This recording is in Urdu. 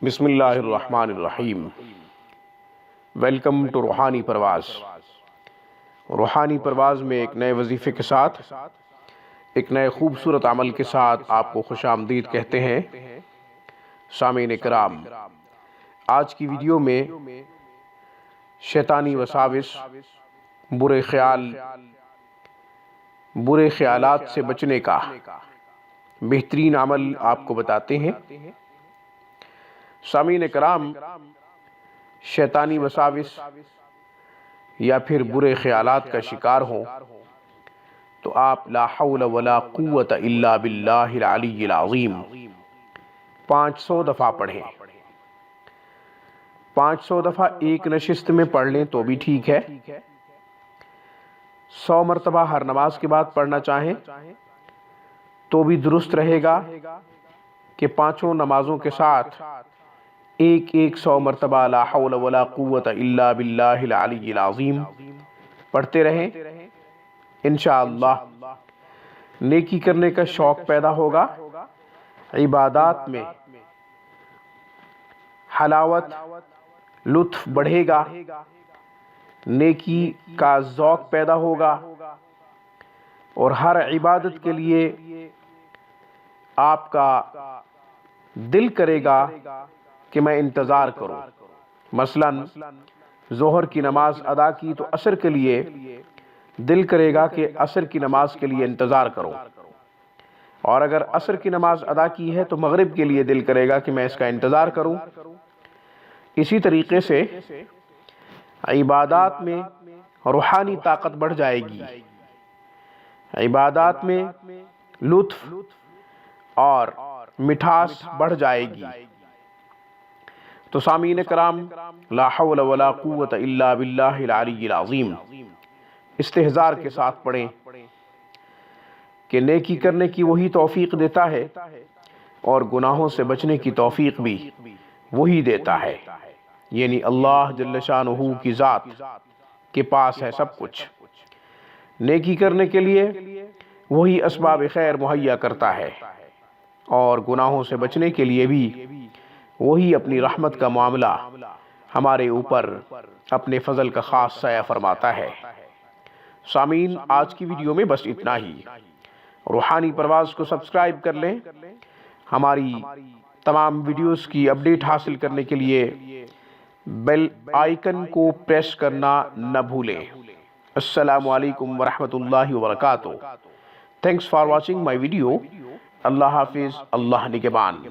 بسم اللہ الرحمن الرحیم۔ ویلکم ٹو روحانی پرواز۔ روحانی پرواز میں ایک نئے وظیفے کے ساتھ، ایک نئے خوبصورت عمل کے ساتھ آپ کو خوش آمدید کہتے ہیں۔ سامعین کرام، آج کی ویڈیو میں شیطانی وساوس، برے خیالات سے بچنے کا بہترین عمل آپ کو بتاتے ہیں۔ سامعین کرام، شیطانی وساوس یا پھر برے خیالات کا شکار ہوں تو آپ لا حول ولا قوت الا باللہ العلی العظیم 500 دفعہ پڑھیں۔ 500 دفعہ ایک نشست میں پڑھ لیں تو بھی ٹھیک ہے۔ 100 مرتبہ ہر نماز کے بعد پڑھنا چاہیں تو بھی درست رہے گا کہ پانچوں نمازوں کے ساتھ ایک 100 مرتبہ لا حول ولا قوت الا باللہ العلی العظیم پڑھتے رہیں۔ انشاءاللہ نیکی کرنے کا شوق پیدا ہوگا، عبادات میں حلاوت، لطف بڑھے گا، نیکی کا ذوق پیدا ہوگا اور ہر عبادت کے لیے آپ کا دل کرے گا کہ میں انتظار کروں۔ مثلا ظہر کی نماز ادا کی تو عصر کے لیے دل کرے گا کہ عصر کی نماز کے لیے انتظار کروں، اور اگر عصر کی نماز ادا کی ہے تو مغرب کے لیے دل کرے گا کہ میں اس کا انتظار کروں۔ اسی طریقے سے عبادات میں روحانی طاقت بڑھ جائے گی، عبادات میں لطف اور مٹھاس بڑھ جائے گی۔ تو سامعین کرام، لا حول ولا قوت الا باللہ العلی العظیم استحضار کے ساتھ پڑھیں کہ نیکی کرنے کی وہی توفیق دیتا ہے اور گناہوں سے بچنے کی توفیق بھی وہی دیتا ہے، یعنی اللہ جل شانہ کی ذات کے پاس ہے سب کچھ۔ نیکی کرنے کے لیے وہی اسباب خیر مہیا کرتا ہے اور گناہوں سے بچنے کے لیے بھی وہی اپنی رحمت کا معاملہ ہمارے اوپر اپنے فضل کا خاص سایہ فرماتا ہے۔ سامعین، آج کی ویڈیو میں بس اتنا ہی۔ روحانی پرواز کو سبسکرائب کر لیں۔ ہماری تمام ویڈیوز کی اپڈیٹ حاصل کرنے کے لیے بیل آئیکن کو پریس کرنا نہ بھولیں۔ السلام علیکم ورحمۃ اللہ وبرکاتہ۔ Thanks for watching my video. اللہ حافظ، اللہ نگہبان۔